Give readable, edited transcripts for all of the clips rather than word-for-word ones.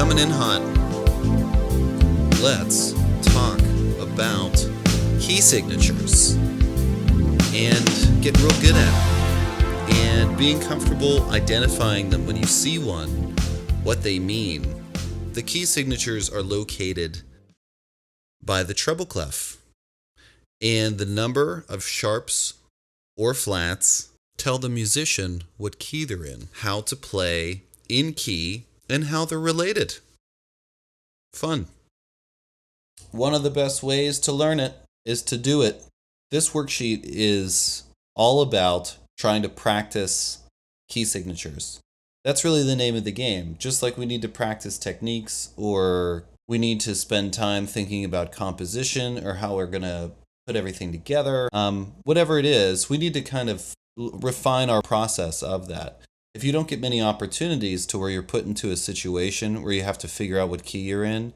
Coming in hot. Let's talk about key signatures and get real good at it. And being comfortable identifying them when you see one, what they mean. The key signatures are located by the treble clef, and the number of sharps or flats tell the musician what key they're in, how to play in key, and how they're related. Fun. One of the best ways to learn it is to do it. This worksheet is all about trying to practice key signatures. That's really the name of the game. Just like we need to practice techniques, or we need to spend time thinking about composition or how we're going to put everything together. Whatever it is, we need to kind of refine our process of that. If you don't get many opportunities to where you're put into a situation where you have to figure out what key you're in,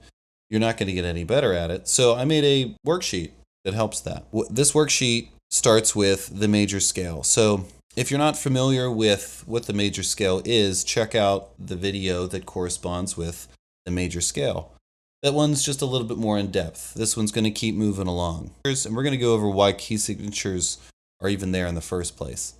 you're not going to get any better at it. So I made a worksheet that helps that. This worksheet starts with the major scale. So if you're not familiar with what the major scale is, check out the video that corresponds with the major scale. That one's just a little bit more in depth. This one's going to keep moving along. And we're going to go over why key signatures are even there in the first place.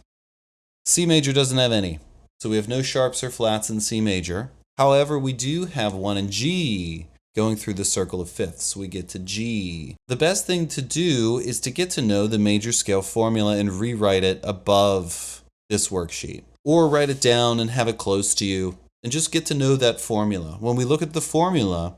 C major doesn't have any. So we have no sharps or flats in C major. However, we do have one in G going through the circle of fifths. We get to G. The best thing to do is to get to know the major scale formula and rewrite it above this worksheet. Or write it down and have it close to you and just get to know that formula. When we look at the formula,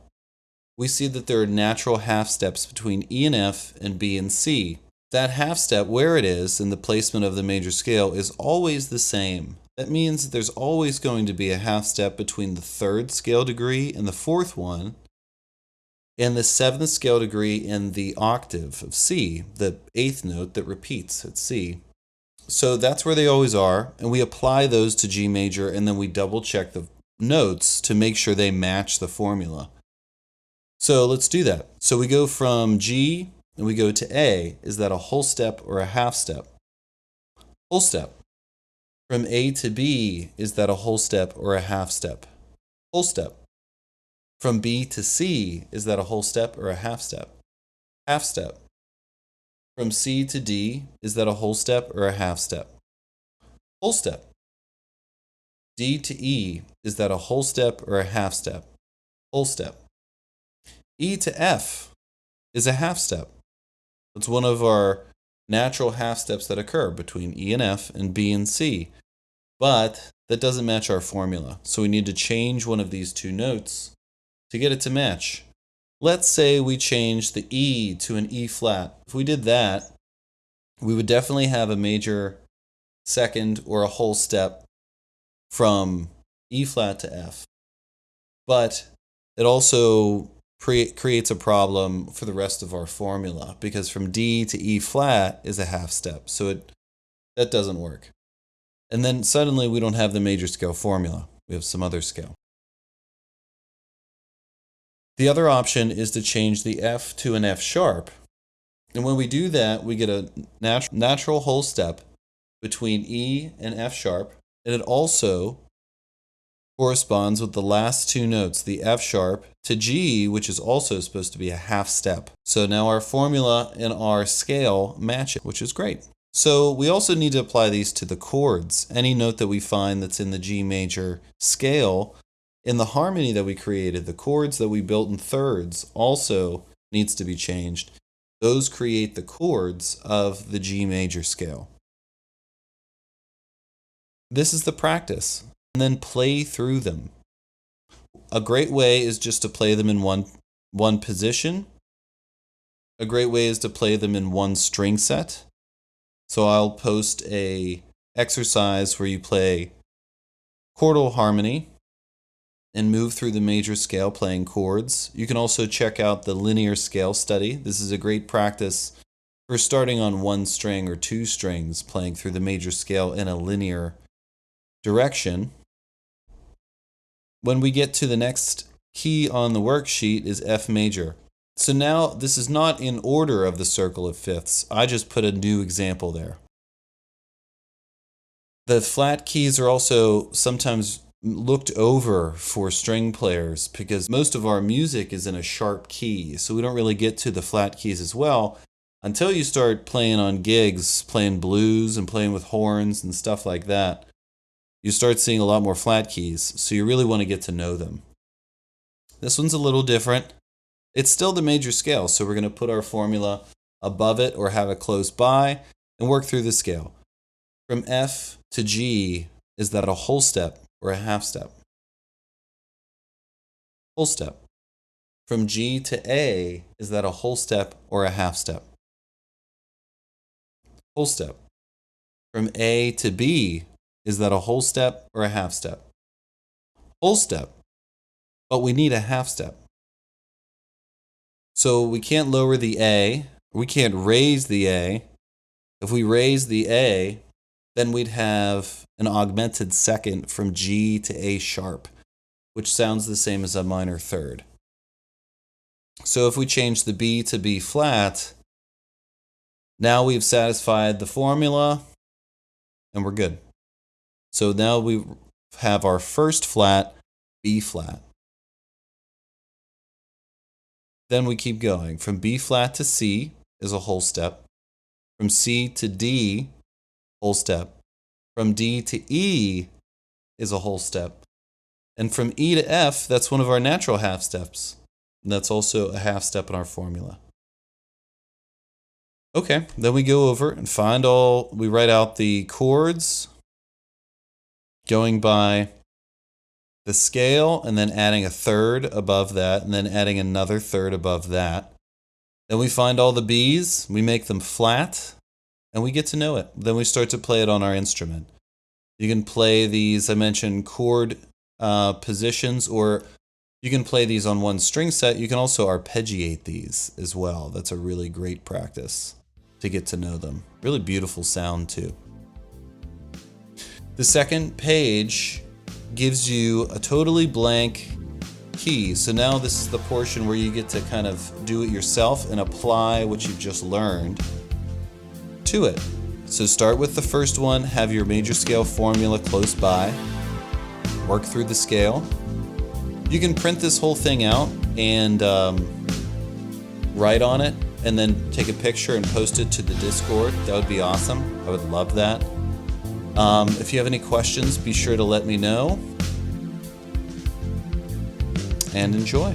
we see that there are natural half steps between E and F and B and C. That half step, where it is in the placement of the major scale, is always the same. That means that there's always going to be a half step between the third scale degree and the fourth one, and the seventh scale degree in the octave of C, the eighth note that repeats at C. So that's where they always are, and we apply those to G major, and then we double check the notes to make sure they match the formula. So let's do that. So we go from G and we go to A. Is that a whole step or a half step? Whole step. From A to B, is that a whole step or a half step? Whole step. From B to C, is that a whole step or a half step? Half step. From C to D, is that a whole step or a half step? Whole step. D to E, is that a whole step or a half step? Whole step. E to F is a half step. It's one of our natural half steps that occur between E and F and B and C. But that doesn't match our formula. So we need to change one of these two notes to get it to match. Let's say we change the E to an E flat. If we did that, we would definitely have a major second or a whole step from E flat to F. But it also creates a problem for the rest of our formula, because from D to E flat is a half step. So that doesn't work. And then suddenly we don't have the major scale formula. We have some other scale. The other option is to change the F to an F sharp. And when we do that, we get a natural whole step between E and F sharp. And it also corresponds with the last two notes, the F sharp to G, which is also supposed to be a half step. So now our formula and our scale match it, which is great. So we also need to apply these to the chords. Any note that we find that's in the G major scale, in the harmony that we created, the chords that we built in thirds also needs to be changed. Those create the chords of the G major scale. This is the practice. And then play through them. A great way is just to play them in one position. A great way is to play them in one string set. So I'll post a exercise where you play chordal harmony and move through the major scale playing chords. You can also check out the linear scale study. This is a great practice for starting on one string or two strings, playing through the major scale in a linear direction. When we get to the next key on the worksheet is F major. So now this is not in order of the circle of fifths. I just put a new example there. The flat keys are also sometimes looked over for string players because most of our music is in a sharp key, so we don't really get to the flat keys as well until you start playing on gigs, playing blues and playing with horns and stuff like that. You start seeing a lot more flat keys, so you really want to get to know them. This one's a little different. It's still the major scale, so we're going to put our formula above it or have it close by and work through the scale. From F to G, is that a whole step or a half step? Whole step. From G to A, is that a whole step or a half step? Whole step. From A to B, is that a whole step or a half step? Whole step. But we need a half step. So we can't lower the A, we can't raise the A. If we raise the A, then we'd have an augmented second from G to A sharp, which sounds the same as a minor third. So if we change the B to B flat, now we've satisfied the formula and we're good. So now we have our first flat, B flat. Then we keep going. From B flat to C is a whole step. From C to D, whole step. From D to E is a whole step. And from E to F, that's one of our natural half steps. And that's also a half step in our formula. Okay, then we go over and we write out the chords going by the scale and then adding a third above that and then adding another third above that. Then we find all the B's, we make them flat, and we get to know it. Then we start to play it on our instrument. You can play these, I mentioned, chord positions, or you can play these on one string set. You can also arpeggiate these as well. That's a really great practice to get to know them. Really beautiful sound too. The second page gives you a totally blank key. So now this is the portion where you get to kind of do it yourself and apply what you've just learned to it. So start with the first one, have your major scale formula close by, work through the scale. You can print this whole thing out and write on it and then take a picture and post it to the Discord. That would be awesome. I would love that. If you have any questions, be sure to let me know. And enjoy.